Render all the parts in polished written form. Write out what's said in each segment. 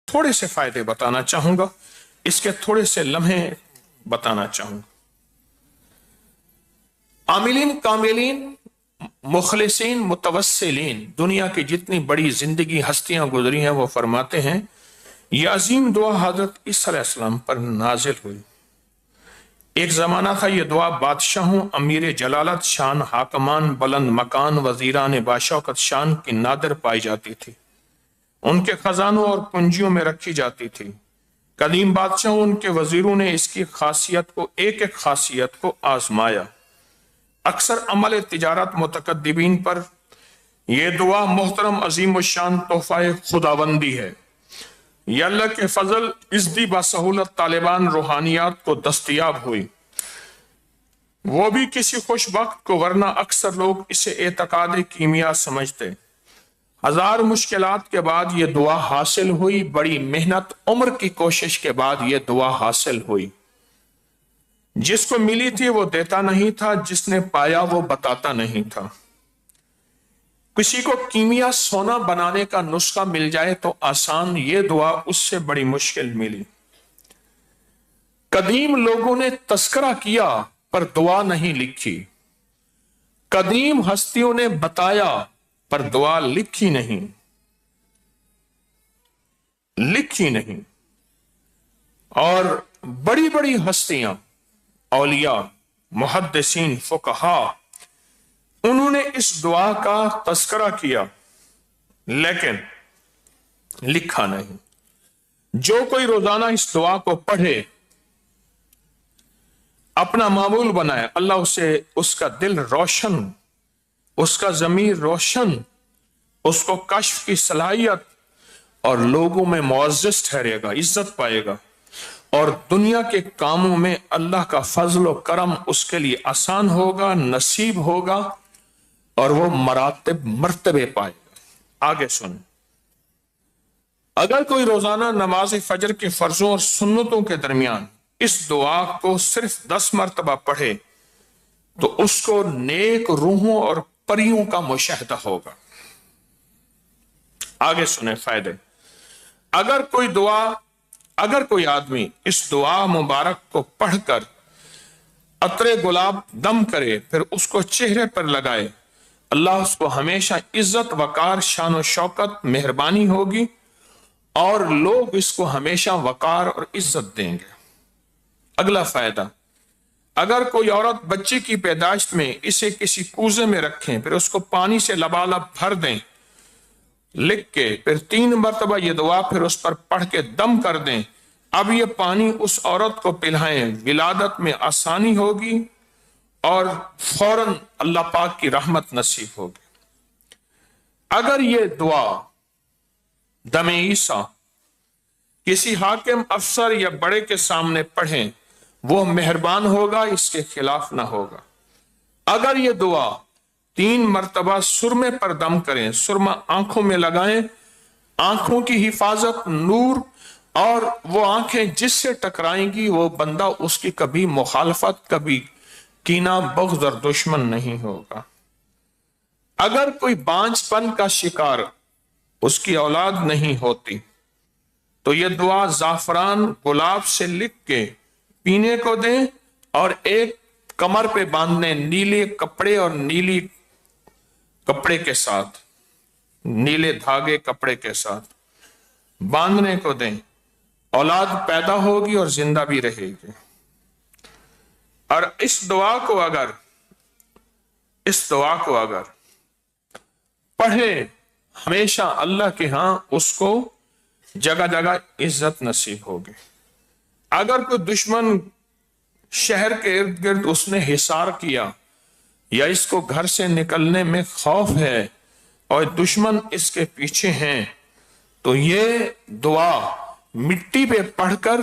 تھوڑے سے فائدے بتانا چاہوں گا، اس کے تھوڑے سے لمحے بتانا چاہوں گا۔ عاملین کاملین مخلصین متوسلین، دنیا کی جتنی بڑی زندگی ہستیاں گزری ہیں وہ فرماتے ہیں یہ عظیم دعا حضرت عیسیٰ علیہ السلام پر نازل ہوئی۔ ایک زمانہ تھا یہ دعا بادشاہوں، امیر جلالت شان، حاکمان بلند مکان، وزیران باشوکت شان کی نادر پائی جاتی تھی، ان کے خزانوں اور کنجیوں میں رکھی جاتی تھی۔ قدیم بادشاہوں ان کے وزیروں نے اس کی خاصیت کو ایک ایک خاصیت کو آزمایا۔ اکثر عمل تجارت متقدمین پر یہ دعا محترم عظیم الشان تحفہ خداوندی ہے۔ یہ اللہ کے فضل ازدی بسہولت طالبان روحانیات کو دستیاب ہوئی، وہ بھی کسی خوش وقت کو، ورنہ اکثر لوگ اسے اعتقاد کیمیا سمجھتے۔ ہزار مشکلات کے بعد یہ دعا حاصل ہوئی، بڑی محنت عمر کی کوشش کے بعد یہ دعا حاصل ہوئی۔ جس کو ملی تھی وہ دیتا نہیں تھا، جس نے پایا وہ بتاتا نہیں تھا۔ کسی کو کیمیا سونا بنانے کا نسخہ مل جائے تو آسان، یہ دعا اس سے بڑی مشکل ملی۔ قدیم لوگوں نے تذکرہ کیا پر دعا نہیں لکھی، قدیم ہستیوں نے بتایا پر دعا لکھی نہیں، لکھی نہیں۔ اور بڑی بڑی ہستیاں، اولیاء، محدثین، فقہاء، انہوں نے اس دعا کا تذکرہ کیا لیکن لکھا نہیں۔ جو کوئی روزانہ اس دعا کو پڑھے، اپنا معمول بنائے، اللہ اسے اس کا دل روشن، اس کا ضمیر روشن، اس کو کشف کی صلاحیت اور لوگوں میں معزز ٹھہرے گا، عزت پائے گا، اور دنیا کے کاموں میں اللہ کا فضل و کرم اس کے لیے آسان ہوگا، نصیب ہوگا، اور وہ مرتبے پائے گا۔ آگے سن، اگر کوئی روزانہ نماز فجر کے فرضوں اور سنتوں کے درمیان اس دعا کو صرف 10 مرتبہ پڑھے تو اس کو نیک روحوں اور پریوں کا مشاہدہ ہوگا۔ آگے سنیں فائدے۔ اگر کوئی آدمی اس دعا مبارک کو پڑھ کر عطر گلاب دم کرے، پھر اس کو چہرے پر لگائے، اللہ اس کو ہمیشہ عزت، وقار، شان و شوکت، مہربانی ہوگی، اور لوگ اس کو ہمیشہ وقار اور عزت دیں گے۔ اگلا فائدہ، اگر کوئی عورت بچے کی پیدائش میں اسے کسی کوزے میں رکھیں، پھر اس کو پانی سے لبالب بھر دیں لکھ کے، پھر 3 مرتبہ یہ دعا پھر اس پر پڑھ کے دم کر دیں، اب یہ پانی اس عورت کو پلائیں، ولادت میں آسانی ہوگی اور فوراً اللہ پاک کی رحمت نصیب ہوگی۔ اگر یہ دعا دم عیسیٰ کسی حاکم، افسر یا بڑے کے سامنے پڑھیں، وہ مہربان ہوگا، اس کے خلاف نہ ہوگا۔ اگر یہ دعا 3 مرتبہ سرمے پر دم کریں، سرما آنکھوں میں لگائیں، آنکھوں کی حفاظت، نور، اور وہ آنکھیں جس سے ٹکرائیں گی وہ بندہ اس کی کبھی مخالفت، کبھی کینہ، بغض اور دشمن نہیں ہوگا۔ اگر کوئی بانجھ پن کا شکار، اس کی اولاد نہیں ہوتی، تو یہ دعا زعفران گلاب سے لکھ کے پینے کو دیں اور ایک کمر پہ باندھنے، نیلے کپڑے اور نیلی کپڑے کے ساتھ، نیلے دھاگے کپڑے کے ساتھ باندھنے کو دیں، اولاد پیدا ہوگی اور زندہ بھی رہے گی۔ اور اس دعا کو اگر پڑھے، ہمیشہ اللہ کے ہاں اس کو جگہ جگہ عزت نصیب ہوگی۔ اگر کوئی دشمن شہر کے ارد گرد اس نے حصار کیا، یا اس کو گھر سے نکلنے میں خوف ہے اور دشمن اس کے پیچھے ہیں، تو یہ دعا مٹی پہ پڑھ کر،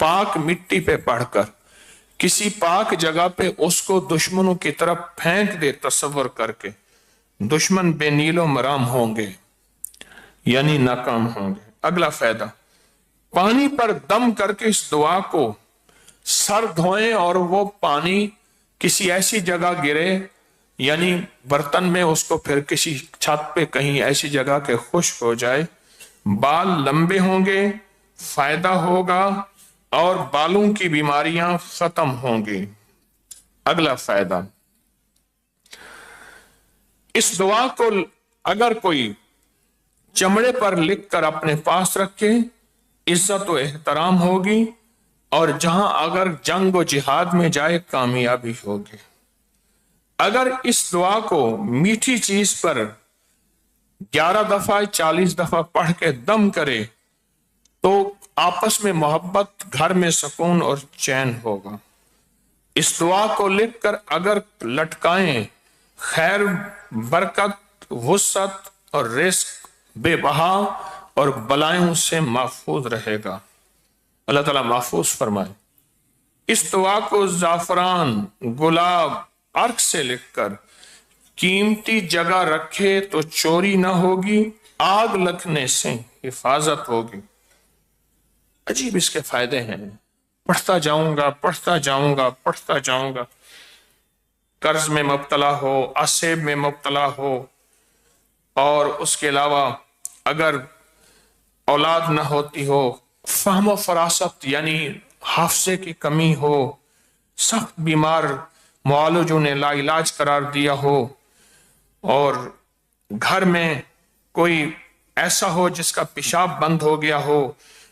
پاک مٹی پہ پڑھ کر کسی پاک جگہ پہ اس کو دشمنوں کی طرف پھینک دے، تصور کر کے، دشمن بے نیل و مرام ہوں گے، یعنی ناکام ہوں گے۔ اگلا فائدہ، پانی پر دم کر کے اس دعا کو سر دھوئیں اور وہ پانی کسی ایسی جگہ گرے، یعنی برتن میں، اس کو پھر کسی چھت پہ کہیں ایسی جگہ کہ خشک ہو جائے، بال لمبے ہوں گے، فائدہ ہوگا اور بالوں کی بیماریاں ختم ہوں گی۔ اگلا فائدہ، اس دعا کو اگر کوئی چمڑے پر لکھ کر اپنے پاس رکھے، عزت و احترام ہوگی، اور جہاں اگر جنگ و جہاد میں جائے کامیابی ہوگی۔ اگر اس دعا کو میٹھی چیز پر 11 دفعہ 40 دفعہ پڑھ کے دم کرے تو آپس میں محبت، گھر میں سکون اور چین ہوگا۔ اس دعا کو لکھ کر اگر لٹکائیں، خیر، برکت، وسعت اور رزق بے بہا اور بلائوں سے محفوظ رہے گا۔ اللہ تعالیٰ محفوظ فرمائے۔ اس دعا کو زعفران، گلاب، عرق سے لکھ کر قیمتی جگہ رکھے تو چوری نہ ہوگی، آگ لگنے سے حفاظت ہوگی۔ عجیب اس کے فائدے ہیں، پڑھتا جاؤں گا پڑھتا جاؤں گا پڑھتا جاؤں گا۔ قرض میں مبتلا ہو، عصیب میں مبتلا ہو، اور اس کے علاوہ اگر اولاد نہ ہوتی ہو، فہم و فراست یعنی حافظے کی کمی ہو، سخت بیمار معالجوں نے لا علاج قرار دیا ہو، اور گھر میں کوئی ایسا ہو جس کا پیشاب بند ہو گیا ہو،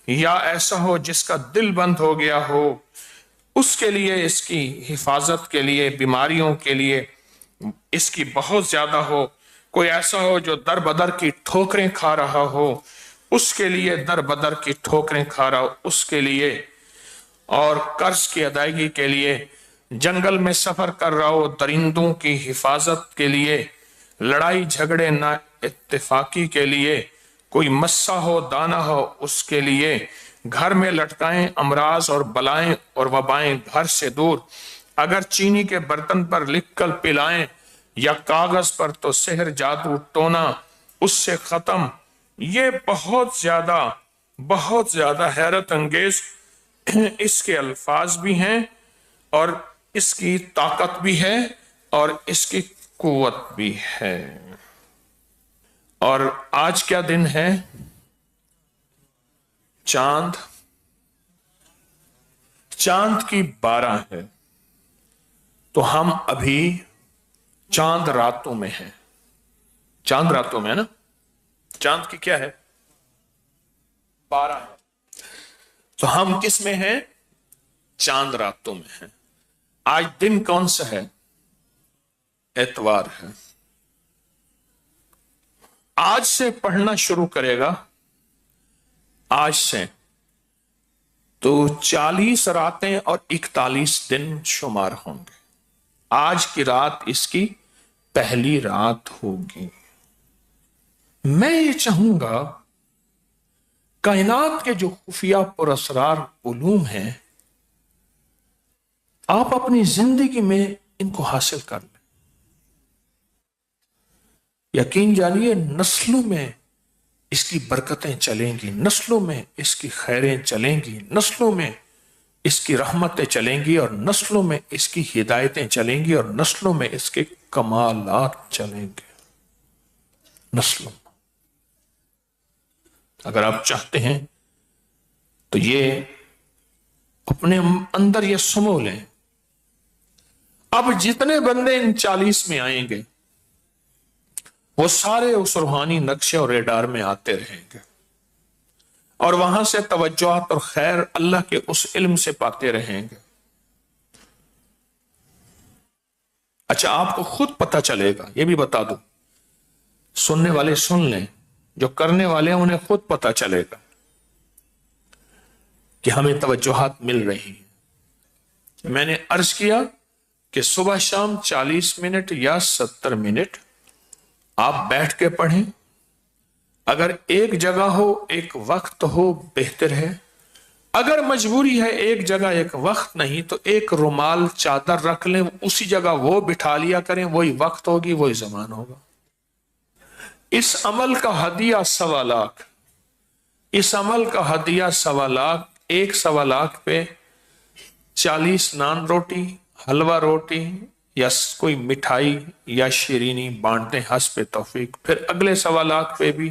یا ایسا ہو جس کا دل بند ہو گیا ہو، اس کے لیے، اس کی حفاظت کے لیے، بیماریوں کے لیے اس کی بہت زیادہ ہو۔ کوئی ایسا ہو جو در بدر کی ٹھوکریں کھا رہا ہو، اس کے لیے در بدر کی ٹھوکریں کھا رہا ہو، اس کے لیے، اور قرض کی ادائیگی کے لیے، جنگل میں سفر کر رہا ہو، درندوں کی حفاظت کے لیے، لڑائی جھگڑے نہ اتفاقی کے لیے، کوئی مسا ہو، دانا ہو، اس کے لیے، گھر میں لٹکائیں، امراض اور بلائیں اور وبائیں گھر سے دور، اگر چینی کے برتن پر لکھ کر پلائیں یا کاغذ پر تو سحر، جادو، ٹونا اس سے ختم۔ یہ بہت زیادہ حیرت انگیز اس کے الفاظ بھی ہیں، اور اس کی طاقت بھی ہے، اور اس کی قوت بھی ہے۔ اور آج کیا دن ہے؟ چاند کی 12 ہے، تو ہم ابھی چاند راتوں میں ہیں۔ چاند راتوں میں ہے نا؟ چاند کی کیا ہے؟ 12 ہے، تو ہم کس میں ہیں؟ چاند راتوں میں ہیں۔ آج دن کون سا ہے؟ اتوار ہے۔ آج سے پڑھنا شروع کرے گا، آج سے تو 40 راتیں اور 41 دن شمار ہوں گے۔ آج کی رات اس کی پہلی رات ہوگی۔ میں یہ چاہوں گا کائنات کے جو خفیہ پر اسرار علوم ہیں، آپ اپنی زندگی میں ان کو حاصل کر لیں۔ یقین جانیے نسلوں میں اس کی برکتیں چلیں گی، نسلوں میں اس کی خیریں چلیں گی، نسلوں میں اس کی رحمتیں چلیں گی، اور نسلوں میں اس کی ہدایتیں چلیں گی، اور نسلوں میں اس کے کمالات چلیں گے۔ نسلوں، اگر آپ چاہتے ہیں تو یہ اپنے اندر یہ سمو لیں۔ اب جتنے بندے ان 40 میں آئیں گے وہ سارے اس روحانی نقشے اور ریڈار میں آتے رہیں گے، اور وہاں سے توجہات اور خیر اللہ کے اس علم سے پاتے رہیں گے۔ اچھا، آپ کو خود پتہ چلے گا، یہ بھی بتا دوں، سننے والے سن لیں، جو کرنے والے ہیں انہیں خود پتہ چلے گا کہ ہمیں توجہات مل رہی ہیں۔ میں نے عرض کیا کہ صبح شام 40 منٹ یا 70 منٹ آپ بیٹھ کے پڑھیں۔ اگر ایک جگہ ہو، ایک وقت ہو، بہتر ہے۔ اگر مجبوری ہے ایک جگہ ایک وقت نہیں، تو ایک رومال چادر رکھ لیں، اسی جگہ وہ بٹھا لیا کریں، وہی وقت ہوگی، وہی زمان ہوگا۔ اس عمل کا ہدیہ 1.25 لاکھ، اس عمل کا ہدیہ 1.25 لاکھ، ایک 1.25 لاکھ پہ 40 نان روٹی، حلوہ روٹی یا کوئی مٹھائی یا شیرینی بانٹیں حسب توفیق۔ پھر اگلے 1.25 لاکھ پہ بھی